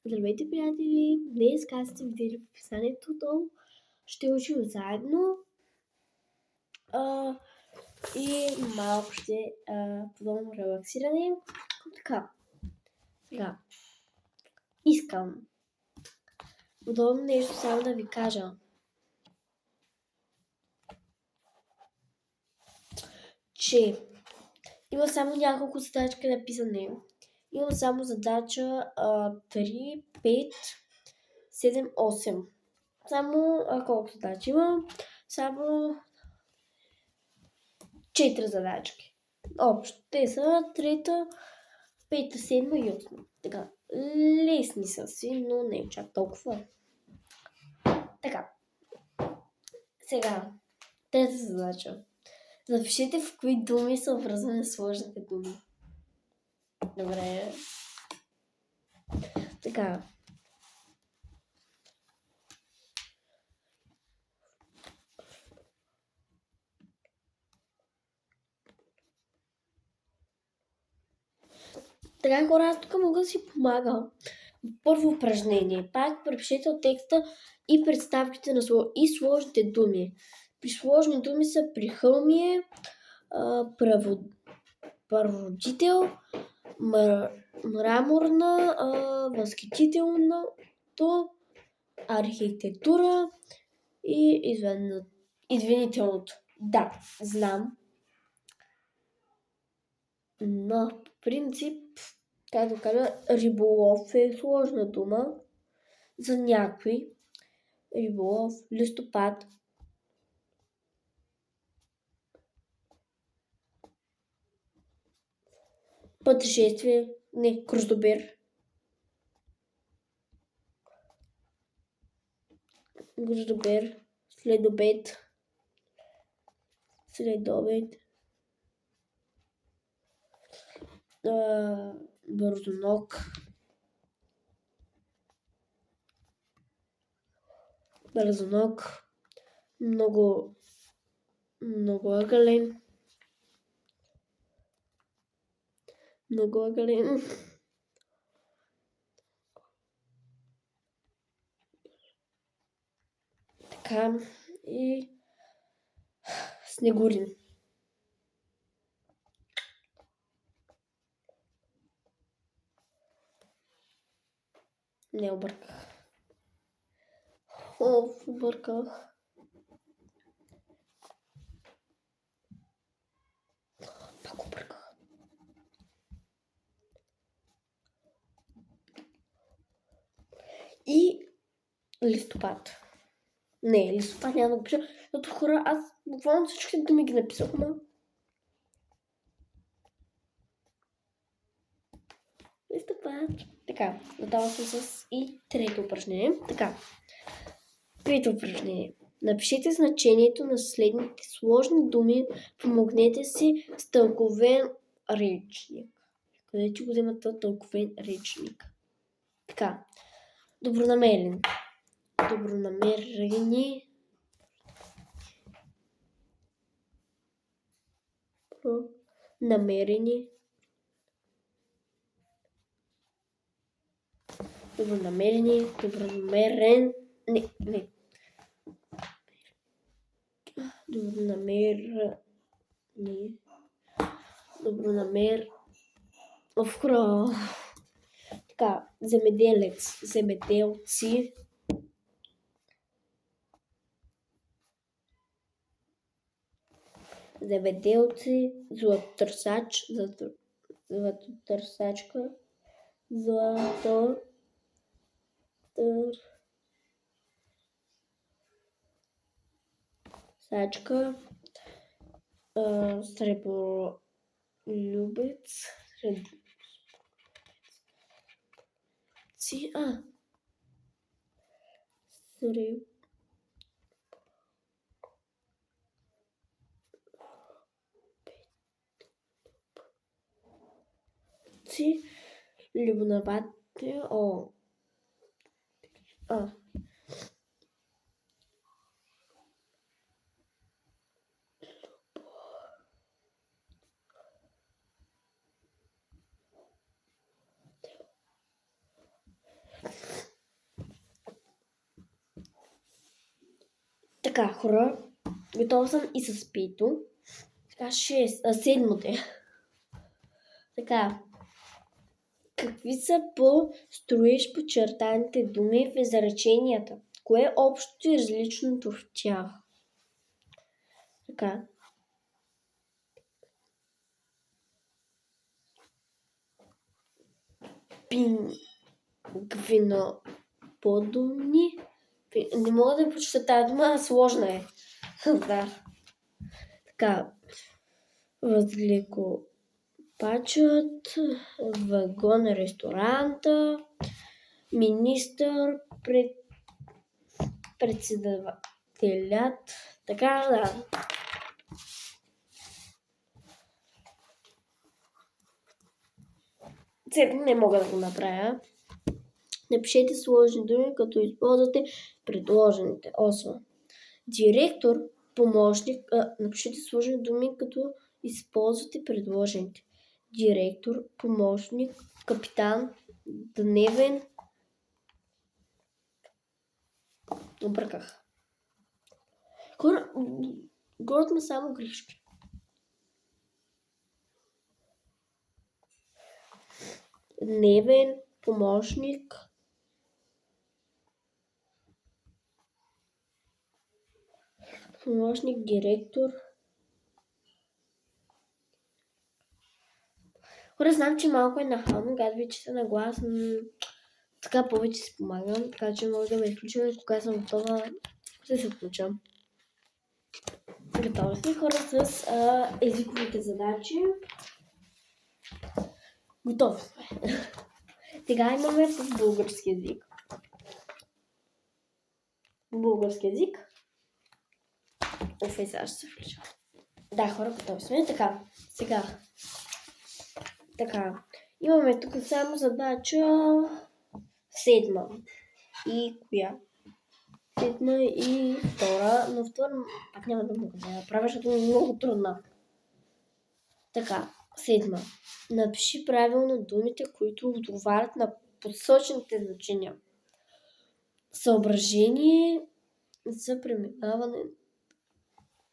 Здравейте, приятели! Днес, както сте видели в описанието долу, ще учим заедно а, и малко ще подобно релаксиране. Така, сега, искам подобно нещо само да ви кажа. Че има само няколко задачки на писане. Има само задача 3, 5, 7, 8. Само колко задачи има? Само 4 задачки. Общо. Те са трета, пета, седма и осма. Така. Лесни са си, но не чак толкова. Така. Сега. Трета задача. Запишете в кои думи са образувани сложните думи. Добре. Така. Така, хора, аз тук мога да си помагам. Първо упражнение. Пак препишете от текста и представките на и сложните думи. При сложни думи са прихълмие, праводител, мраморна, възхитителното, архитектура и извинителното. Да, знам. Но по принцип, както кажа, риболов е сложна дума за някой. Риболов, листопад. Пътешествие, не, кръстобер. Грозобер, следобед, бързоног, много ъгълен, така и снегурин. Не обърках. Обърках. Пак обърках. И листопад. Не, листопад няма да го пиша, защото хора, аз буквално всичките думи ги написах, но листопад. Така, готова съм с и трето упражнение. Така, трето упражнение. Напишете значението на следните сложни думи, помогнете си с тълковен речник. Къде че го взема този тълковен речник? Така, добронамерен. Добронамерени. Намерени. Добронамерени. Добронамерен. Не. Добронамер. Овкро. Така, земеделец. Земеделци. Земеделци. Златотърсач. Златотърсачка. Сачка, сребролюбец, любознавател, Така, хора, готова съм и с пето. Така, седмото е. Така, какви са по-строиш подчертаните думи в изреченията? Кое е общото и различното в тях? Така. Пингвиноподобни. Не мога да прочета тази дума, сложна е. Да. Така. Възгликопачът, вагон на ресторанта, министър, председателят. Така, да. Не мога да го направя. Напишете сложни думи, като използвате предложените. 8. Директор, помощник. Напишете сложни думи, като използвате предложените. Директор, помощник, капитан, дневен. Обърках. Горът ме само грешки. Дневен, помощник, директор. Хора, знам, че малко е нахално, когато ви чета на глас, но така повече си помагам, така че може да ме изключим и кога съм готова, ще се включам. Готови сме, хора, с езиковите задачи. Готови сме. Сега имаме с български език. Български език. Сега ще се включа. Да, хора, готови сме. Така, сега. Така, имаме тук само задача 7. И коя? 7 и 2, но втора пак няма да мога да я направя, защото е много трудна. Така, 7. Напиши правилно думите, които отговарят на посочените значения. Съображение за преминаване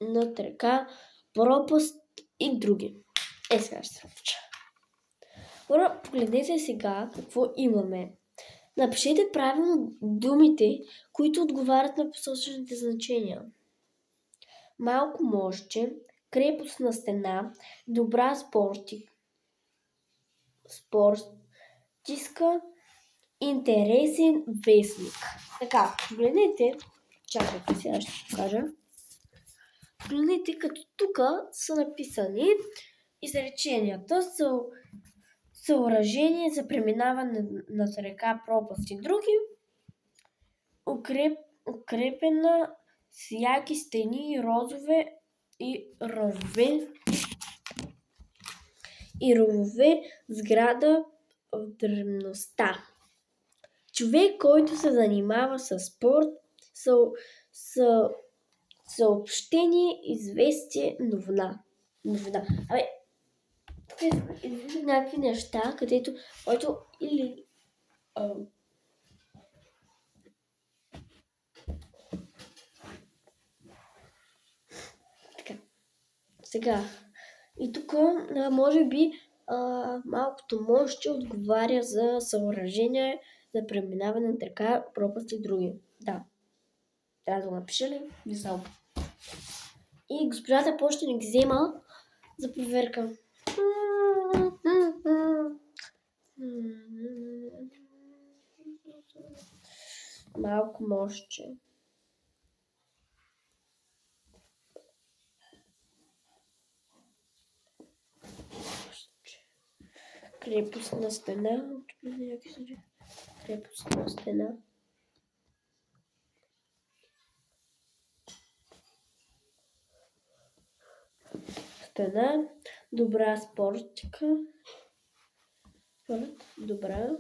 над река, пропаст и други. Сега ще се включа. Хора, погледнете сега какво имаме. Напишете правилно думите, които отговарят на посочените значения. Малко можеше, крепостна стена, добра спортистка, интересен вестник. Така, погледнете, чакайте, сега ще покажа. Погледнете, като тук са написани изреченията, съоръжение за преминаване над река, пропаст и други, укрепена с яки стени, розове и ровове сграда в древността. Човек, който се занимава с спорт, съобщение, известие, новина. Абе, тук излизат някакви неща, който или така. Сега. И тук, може би, малкото може отговаря за съоръжение, за преминаване на река, пропаст и други. Да. Трябва да го напиша ли? Не знам. И госпожата почне да ги взема за проверка. Малко можеше. Крепостна стена. Крепостна стена. Стена. Добра спортика. Добра.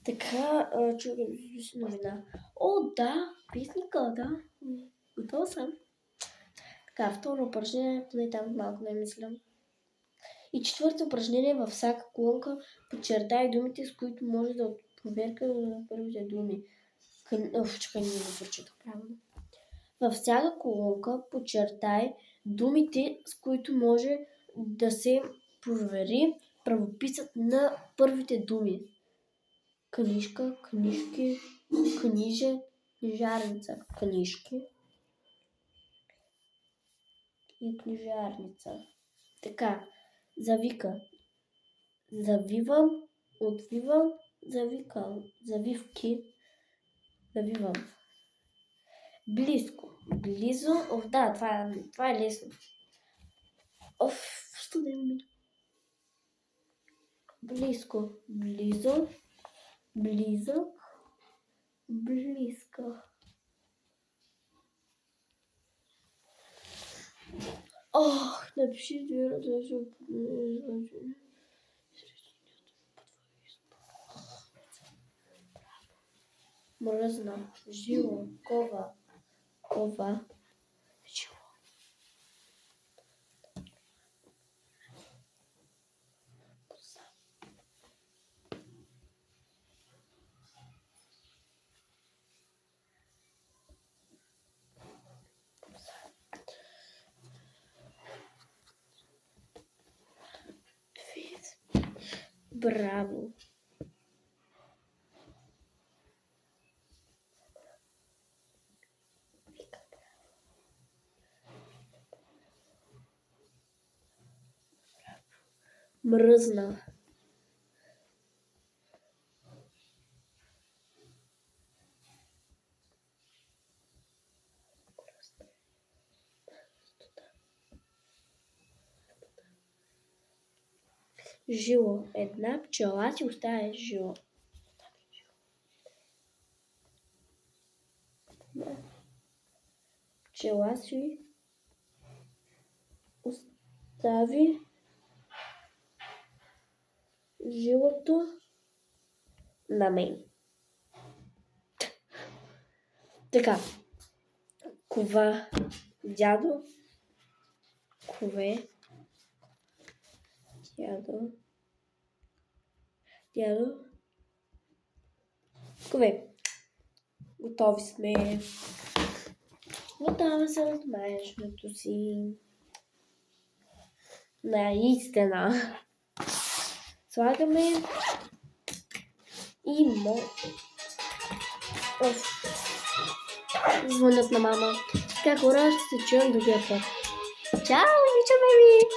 Така, чакай да си новина. О, да, песника, да. Готова съм. Така, второ упражнение, поне там малко не мислям. И четвърто упражнение, във всяка колонка подчертай думите, с които може да проверка на първите думи. Чакай, не го прочетох правилно. Във всяка колонка подчертай думите, с които може да се провери правописът на първите думи. Книжка, книжки, книже, книжарница, книжки и книжарница. Така, завика. Завивам, отвивам, завикам, завивки, завивам. Близко, близо, да, това е лесно. Студен ми. Близко, близо, близък, близка. Напиши две различни. Мръзна, жило, кова, жило. Браво. Мръзна. Жило. Една пчела си оставя жило. Пчела си остави жилото на мен. Така. Кова, дядо, кове, дядо, кове. Готови сме. Готова съм от майчето си. Наистина. Слагаме и звънят на мама. Така, хора, ще се чуем другия път. Чао, обичаме ви!